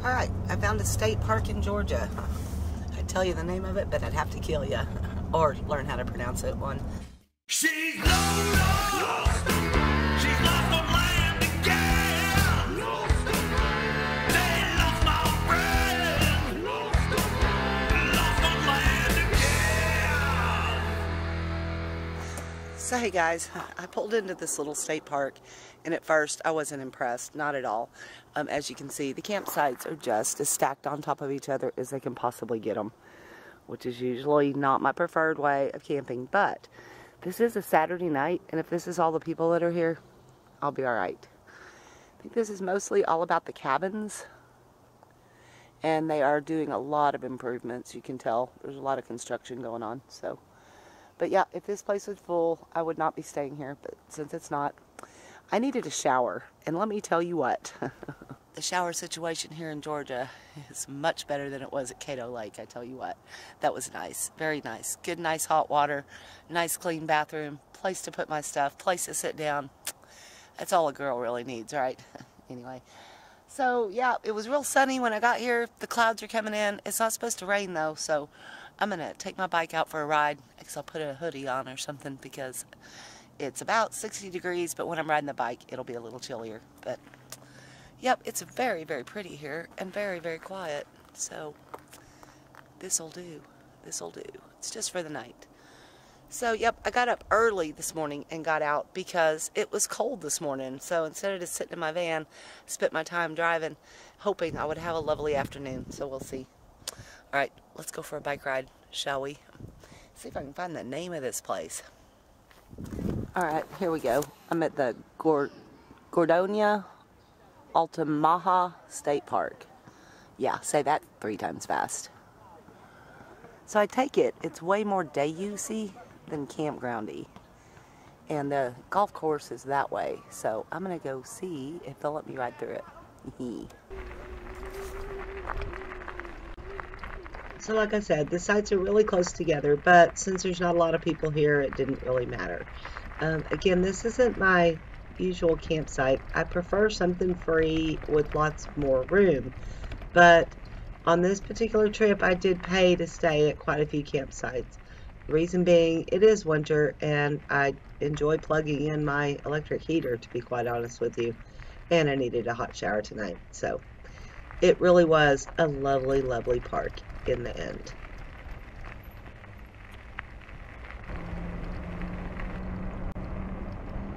Alright, I found a state park in Georgia. I'd tell you the name of it, but I'd have to kill you. Or learn how to pronounce it one. She's lost. She's lost on land again. They lost my friend. Lost on land again. So hey guys, I pulled into this little state park, and at first I wasn't impressed, not at all. As you can see, the campsites are just as stacked on top of each other as they can possibly get them, which is usually not my preferred way of camping, but this is a Saturday night, and if this is all the people that are here, I'll be alright. I think this is mostly all about the cabins, and they are doing a lot of improvements. You can tell there's a lot of construction going on. So, but yeah, if this place was full, I would not be staying here, but since it's not, I needed a shower, and let me tell you what, the shower situation here in Georgia is much better than it was at Cato Lake, I tell you what. That was nice, very nice. Good, nice hot water, nice clean bathroom, place to put my stuff, place to sit down. That's all a girl really needs, right? Anyway, so yeah, it was real sunny when I got here. The clouds are coming in. It's not supposed to rain though, so I'm going to take my bike out for a ride. I guess I'll put a hoodie on or something because it's about 60 degrees, but when I'm riding the bike, it'll be a little chillier. But, yep, it's very, very pretty here and very, very quiet. So, this'll do. This'll do. It's just for the night. So, yep, I got up early this morning and got out because it was cold this morning. So, instead of just sitting in my van, I spent my time driving, hoping I would have a lovely afternoon. So, we'll see. All right, let's go for a bike ride, shall we? See if I can find the name of this place. Alright, here we go. I'm at the Gordonia Altamaha State Park. Yeah, say that 3 times fast. So I take it, it's way more day-usey than campgroundy. And the golf course is that way. So I'm going to go see if they'll let me ride through it. So like I said, the sites are really close together, but since there's not a lot of people here, it didn't really matter. Again, this isn't my usual campsite. I prefer something free with lots more room. But on this particular trip, I did pay to stay at quite a few campsites. The reason being, it is winter, and I enjoy plugging in my electric heater, to be quite honest with you. And I needed a hot shower tonight. So it really was a lovely, lovely park in the end.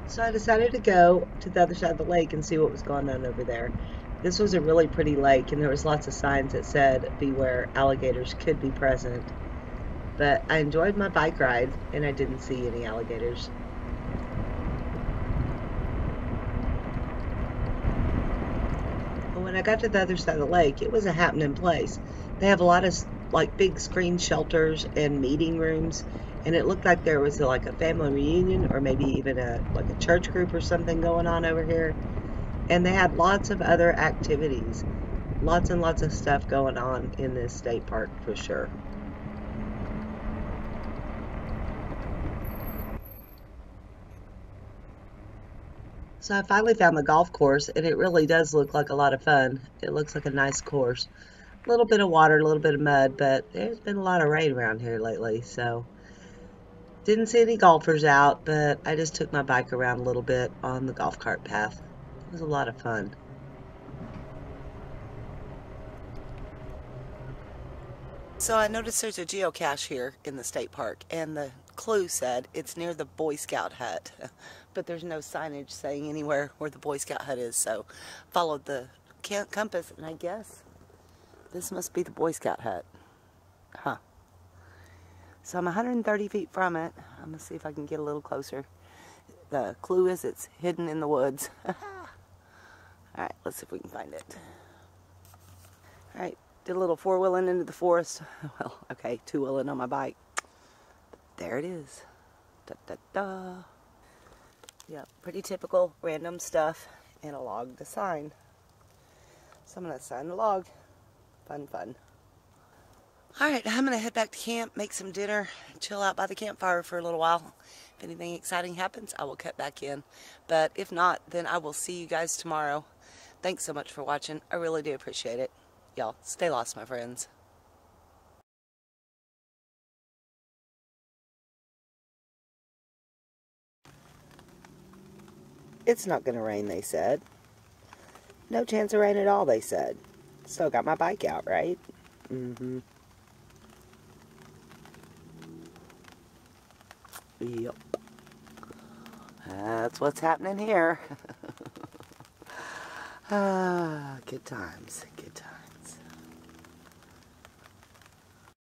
So I decided to go to the other side of the lake and see what was going on over there. This was a really pretty lake, and there was lots of signs that said beware alligators could be present. But I enjoyed my bike ride, and I didn't see any alligators. But when I got to the other side of the lake, it was a happening place. They have a lot of like big screen shelters and meeting rooms, and it looked like there was like a family reunion or maybe even like a church group or something going on over here. And they had lots of other activities, lots and lots of stuff going on in this state park for sure. So I finally found the golf course, and it really does look like a lot of fun. It looks like a nice course. A little bit of water, a little bit of mud, but there's been a lot of rain around here lately, so didn't see any golfers out, but I just took my bike around a little bit on the golf cart path. It was a lot of fun. So I noticed there's a geocache here in the state park, and the clue said it's near the Boy Scout hut, but there's no signage saying anywhere where the Boy Scout hut is, so followed the compass, and I guess this must be the Boy Scout hut. Huh. So I'm 130 feet from it. I'm going to see if I can get a little closer. The clue is it's hidden in the woods. Alright, let's see if we can find it. Alright, did a little four-wheeling into the forest. Well, okay, two-wheeling on my bike. There it is. Da-da-da. Yeah, pretty typical random stuff and a log to sign. So I'm going to sign the log. Fun, fun. Alright, I'm going to head back to camp, make some dinner, chill out by the campfire for a little while. If anything exciting happens, I will cut back in. But if not, then I will see you guys tomorrow. Thanks so much for watching. I really do appreciate it. Y'all, stay lost, my friends. It's not going to rain, they said. No chance of rain at all, they said. So got my bike out, right? Mm-hmm. Yep. That's what's happening here. Good times.